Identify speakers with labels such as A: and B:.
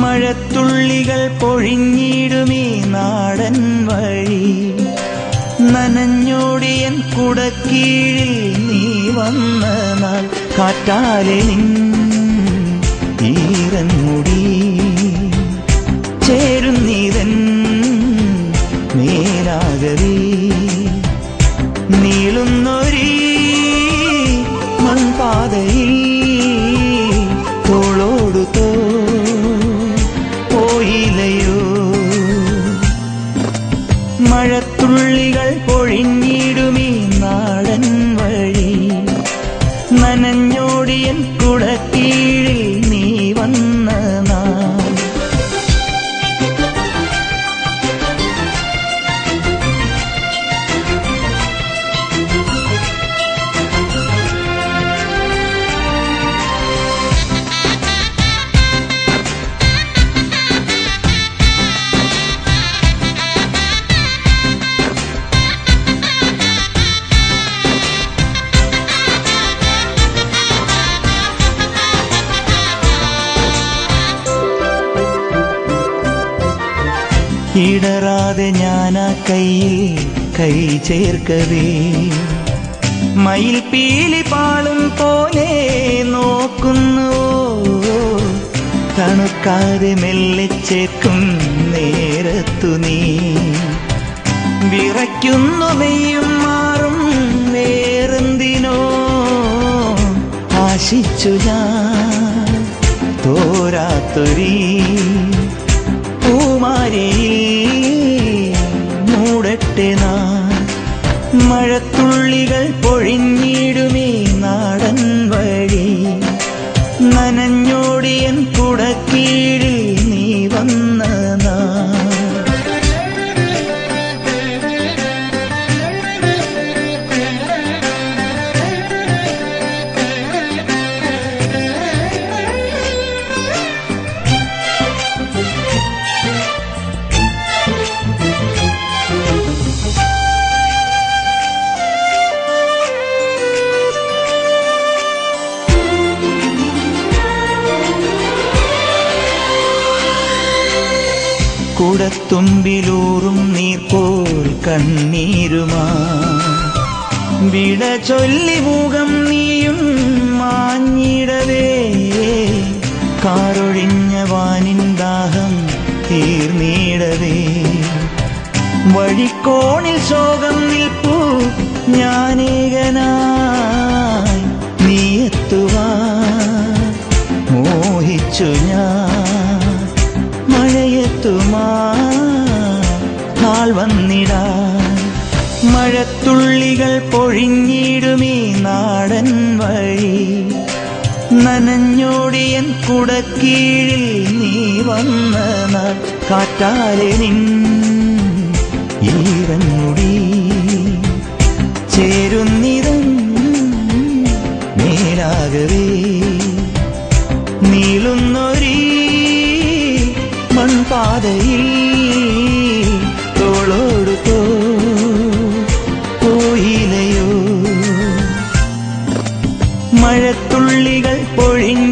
A: മഴത്തുള്ളികൾ പൊഴിഞ്ഞിടുമീ നാടൻ വഴി, നനഞ്ഞോടിയൻ കുടക്കീഴിൽ നീ വന്ന നാൾ, കാറ്റാലെ നിൻ ഈറൻമുടി ചേരുന്നീതൻ മേലാകവേ, നീളുന്നൊരീ മൺപാതയിൽ തോളോടു പോയില്ലയോ. മഴത്തുള്ളികൾ പൊഴിഞ്ഞിടുമീ നാടൻ വഴി, നനഞ്ഞോടിയൻ കുടക്കീഴിൽ നീ വന്ന നാൾ. ഇടറാതെ ഞാനാ കയ്യിൽ കൈ ചേർക്കവേ, മയിൽ പീലി പാളും പോലെ നോക്കുന്നു, തണുക്കാതെ മെല്ലെ ചേർക്കും നേരത്തു നീ വിറയ്ക്കുന്നു. മെയ്യും മാറും വേറെന്തിനോ ആശിച്ചു ഞാൻ തോരാത്തൊരീ മൂടട്ടെ നാം. മഴത്തുള്ളികൾ പൊഴിഞ്ഞിടുമീ നാടൻ വഴി, നനഞ്ഞോടിയൻ കുടക്കീഴിൽ നീ വന്ന നാൾ. കുടത്തുമ്പിലൂറും നീർപോൽ കണ്ണീരുമാ വിട ചൊല്ലി മുഖം നീയും മാഞ്ഞിടവേ, കാറൊഴിഞ്ഞ വാനിൻ ദാഹം തീർന്നിടവേ, വഴിക്കോണിൽ ശോകം നിൽപ്പൂ ഞാനേകനായി, നീ എത്തുവാൻ മോഹിച്ചു ഞാൻ, മഴയെത്തുമാ നാൾ വന്നിടാൻ. മഴത്തുള്ളികൾ പൊഴിഞ്ഞിടുമീ നാടൻ വഴി, നനഞ്ഞോടിയൻ കുടക്കീഴിൽ നീ വന്ന നാൾ, കാറ്റാലെ നിൻ ഈറൻമുടി ചേരുന്നിതൻ മേലാകവേ, നീളുന്നൊരീ മൺപാതയിൽ തോളോടു പോയില്ലയോ. മഴത്തുള്ളികൾ പൊഴിഞ്ഞ